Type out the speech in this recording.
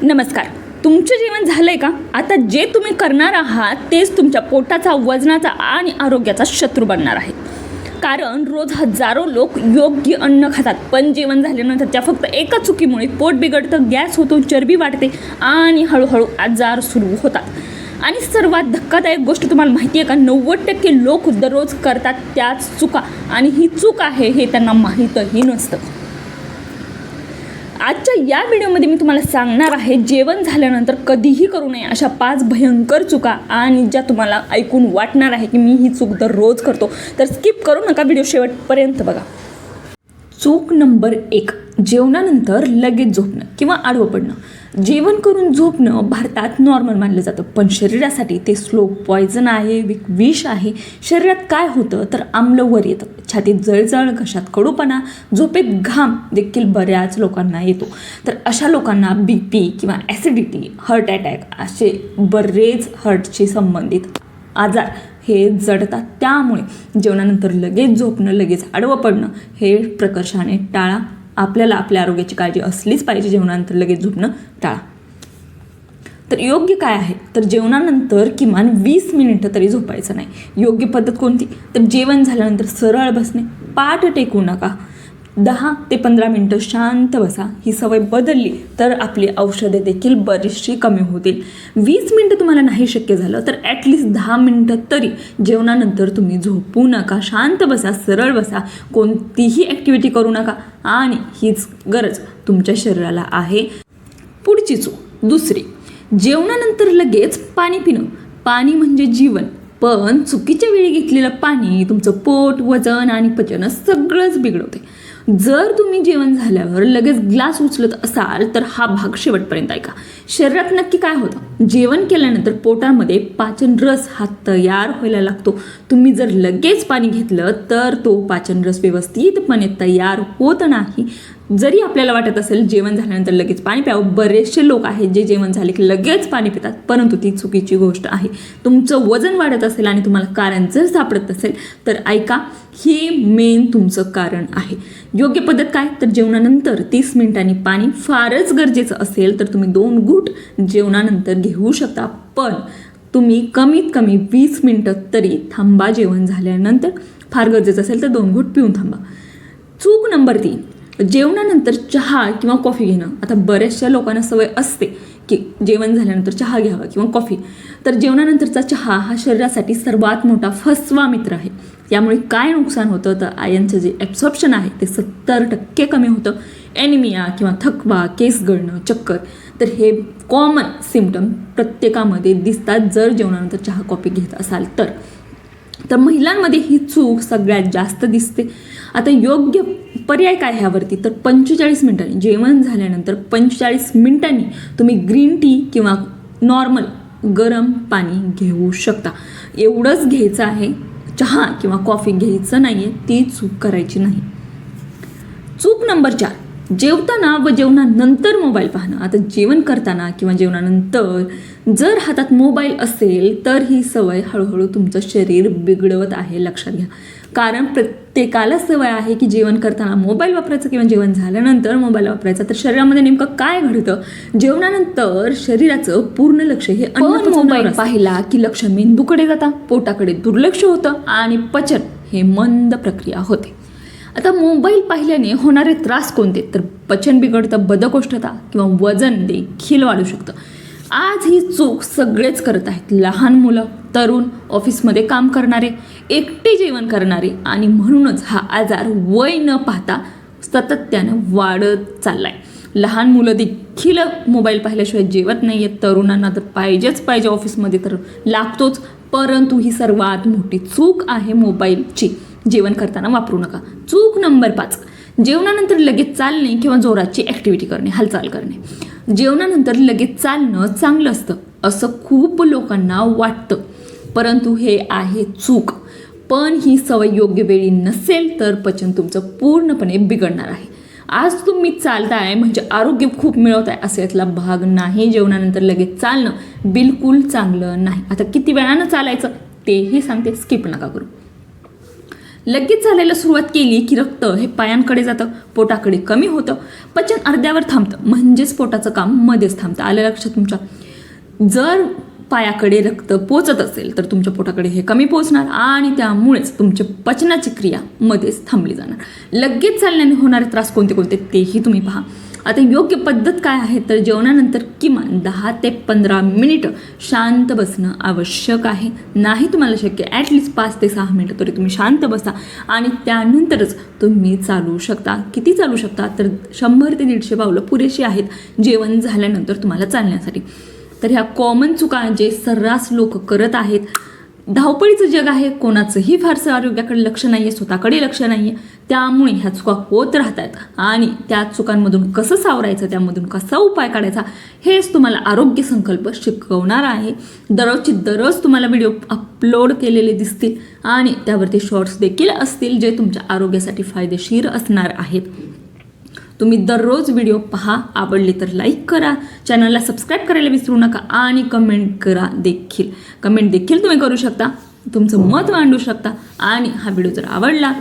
नमस्कार. तुमचं जेवण झालंय का? आता जे तुम्ही करणार आहात तेच तुमच्या पोटाचा, वजनाचा आणि आरोग्याचा शत्रू बनणार आहे. कारण रोज हजारो लोक योग्य अन्न खातात, पण जेवण झाल्यानंतर त्या फक्त एका चुकीमुळे पोट बिघडतं, गॅस होतो, चरबी वाढते आणि हळूहळू आजार सुरू होतात. आणि सर्वात धक्कादायक गोष्ट तुम्हाला माहिती आहे का? 90% लोक दररोज करतात त्याच चुका, आणि ही चूक आहे हे त्यांना माहीतही नसतं. आजच्या या व्हिडिओमध्ये मी तुम्हाला सांगणार आहे जेवण झाल्यानंतर कधीही करू नये अशा 5 भयंकर चुका, आणि ज्या तुम्हाला ऐकून वाटणार आहे की मी ही चूक दररोज करतो. तर स्किप करू नका, व्हिडिओ शेवटपर्यंत बघा. चूक नंबर 1, जेवणानंतर लगेच झोपणं किंवा आडवं पडणं. जेवण करून झोपणं भारतात नॉर्मल मानलं जातं, पण शरीरासाठी ते स्लो पॉयझन आहे, विष आहे. शरीरात काय होतं तर आम्ल वर येतं, छातीत जळजळ, घशात कडूपणा, झोपेत घाम देखील बऱ्याच लोकांना येतो. तर अशा लोकांना BP किंवा ॲसिडिटी, हार्ट अटॅक असे बरेच हार्टशी संबंधित आजार हे जडतात. त्यामुळे जेवणानंतर लगेच झोपणं, लगेच आडवं पडणं हे प्रकर्षाने टाळा. आपल्याला आपल्या आरोग्याची काळजी असलीच पाहिजे. जेवणानंतर लगेच झोपणं टाळा. तर योग्य काय आहे तर जेवणानंतर किमान 20 मिनिटं तरी झोपायचं नाही. योग्य पद्धत कोणती तर जेवण झाल्यानंतर सरळ बसणे, पाठ टेकू नका, 10 ते 15 मिनिटं शांत बसा. ही सवय बदलली तर आपली औषधे देखील बरीचशी कमी होतील. 20 मिनिटं तुम्हाला नाही शक्य झालं तर ॲटलिस्ट 10 मिनिटं तरी जेवणानंतर तुम्ही झोपू नका, शांत बसा, सरळ बसा, कोणतीही ॲक्टिव्हिटी करू नका. आणि हीच गरज तुमच्या शरीराला आहे. पुढची चूक दुसरी, जेवणानंतर लगेच पाणी पिणं. पाणी म्हणजे जीवन, पण चुकीच्या वेळी घेतलेलं पाणी तुमचं पोट, वजन आणि पचन सगळंच बिघडवते. जर तुम्ही जेवण झाल्यावर लगेच ग्लास उचलत असाल तर हा भाग शेवटपर्यंत ऐका. शरीरात नक्की काय होतं? जेवण केल्यानंतर पोटामध्ये पाचन रस हा तयार व्हायला लागतो. तुम्ही जर लगेच पाणी घेतलं तर तो पाचन रस व्यवस्थितपणे तयार होत नाही. जरी आपल्याला वाटत असेल जेवण झाल्यानंतर लगेच पाणी प्यावं, बरेचसे लोक आहेत जे जेवण झाले की लगेच पाणी पितात, परंतु ती चुकीची गोष्ट आहे. तुमचं वजन वाढत असेल आणि तुम्हाला कारण जर सापडत असेल तर ऐका, हे मेन तुमचं कारण आहे. योग्य पद्धत काय तर जेवणानंतर 30 मिनिटांनी पाणी, फारच गरजेचं असेल तर तुम्ही 2 घूट जेवणानंतर घेऊ शकता, पण तुम्ही कमीत कमी 20 मिनिटं तरी थांबा जेवण झाल्यानंतर. फार गरजेचं असेल तर 2 घूट पिऊन थांबा. चूक नंबर 3, जेवणानंतर चहा किंवा कॉफी घेणं. आता बऱ्याचशा लोकांना सवय असते की जेवण झाल्यानंतर चहा घ्यावा किंवा कॉफी. तर जेवणानंतरचा चहा हा शरीरासाठी सर्वात मोठा फसवा मित्र आहे. यामुळे काय नुकसान होतं तर आयनचं जे ॲब्सॉर्प्शन आहे ते 70% कमी होतं. ॲनिमिया किंवा थकवा, केस गळणं, चक्कर, तर हे कॉमन सिम्पटम प्रत्येकामध्ये दिसतात जर जेवणानंतर चहा कॉफी घेत असाल तर. तर महिलांमध्ये ही चूक सगळ्यात जास्त दिसते. आता योग्य पर्याय काय ह्यावरती तर 45 मिनिटांनी, जेवण झाल्यानंतर 45 मिनिटांनी तुम्ही ग्रीन टी किंवा नॉर्मल गरम पाणी घेऊ शकता. एवढंच घ्यायचं आहे, चहा किंवा कॉफी घ्यायचं नाही आहे. ती चूक करायची नाही. चूक नंबर 4, जेवताना व जेवणानंतर मोबाईल पाहणं. आता जेवण करताना किंवा जेवणानंतर जर हातात मोबाईल असेल तर ही सवय हळूहळू तुमचं शरीर बिघडवत आहे, लक्षात घ्या. कारण प्रत्येकाला सवय आहे की जेवण करताना मोबाईल वापरायचं किंवा जेवण झाल्यानंतर मोबाईल वापरायचा. तर शरीरामध्ये नेमकं काय घडतं? जेवणानंतर शरीराचं पूर्ण लक्ष हे मोबाईल पाहिला की लक्ष मेंदूकडे जातं, पोटाकडे दुर्लक्ष होतं आणि पचन हे मंद प्रक्रिया होते. आता मोबाईल पाहिल्याने होणारे त्रास कोणते तर पचन बिघडतं, बद्धकोष्ठता किंवा वजन देखील वाढू शकतं. आज ही चूक सगळेच करत आहेत. लहान मुलं, तरुण, ऑफिसमध्ये काम करणारे, एकटे जेवण करणारे, आणि म्हणूनच हा आजार वय न पाहता सातत्यानं वाढत चाललाय. लहान मुलं देखील मोबाईल पाहिल्याशिवाय जेवत नाही आहेत. तरुणांना तर पाहिजेच पाहिजे, ऑफिसमध्ये तर लागतोच. परंतु ही सर्वात मोठी चूक आहे मोबाईलची. जेवण करताना वापरू नका. चूक नंबर 5, जेवणानंतर लगेच चालणे किंवा जोराची ॲक्टिव्हिटी करणे, हालचाल करणे. जेवणानंतर लगेच चालणं चांगलं असतं असं खूप लोकांना वाटतं, परंतु हे आहे चूक. पण ही सवय योग्य वेळी नसेल तर पचन तुमचं पूर्णपणे बिघडणार आहे. आज तुम्ही चालताय म्हणजे आरोग्य खूप मिळवताय असे यातला भाग नाही. जेवणानंतर लगेच चालणं बिलकुल चांगलं नाही. आता किती वेळानं चालायचं तेही सांगते, स्किप नका करू. लगेच चालायला सुरुवात केली की रक्त हे पायांकडे जातं, पोटाकडे कमी होतं, पचन अर्ध्यावर थांबतं, म्हणजेच पोटाचं काम मध्येच थांबतं. आलं लक्षात तुमच्या? जर पायाकडे रक्त पोचत असेल तर तुमच्या पोटाकडे हे कमी पोचणार आणि त्यामुळेच तुमची पचनाची क्रिया मध्येच थांबली जाणार. लगेच चालण्याने होणारे त्रास कोणते कोणते तेही तुम्ही पहा. आता योग्य पद्धत काय आहे तर जेवणानंतर किमान 10 ते 15 मिनिटं शांत बसणं आवश्यक आहे. नाही तुम्हाला शक्य ॲटलिस्ट 5 ते 6 मिनिटं तरी तुम्ही शांत बसा आणि त्यानंतरच तुम्ही चालू शकता. किती चालू शकता तर 100 ते 150 पावलं पुरेशी आहेत जेवण झाल्यानंतर तुम्हाला चालण्यासाठी. तर ह्या कॉमन चुका जे सर्रास लोक करत आहेत. धावपळीचं जग आहे, कोणाचंही फारसं आरोग्याकडे लक्ष नाही आहे, स्वतःकडे लक्ष नाही आहे, त्यामुळे ह्या चुका होत राहतात आणि त्या चुकांमधून कसं सावरायचं, त्यामधून कसा उपाय काढायचा हेच तुम्हाला आरोग्य संकल्प शिकवणार आहे. दररोजची दररोज तुम्हाला व्हिडिओ अपलोड केलेले दिसतील आणि त्यावरती शॉर्ट्स देखील असतील जे तुमच्या आरोग्यासाठी फायदेशीर असणार आहेत. तुम्ही दररोज व्हिडिओ पहा, आवडले तर लाईक करा, चॅनलला सबस्क्राईब करायला विसरू नका आणि कमेंट देखील तुम्ही करू शकता, तुमचं मत मांडू शकता आणि हा व्हिडिओ जर आवडला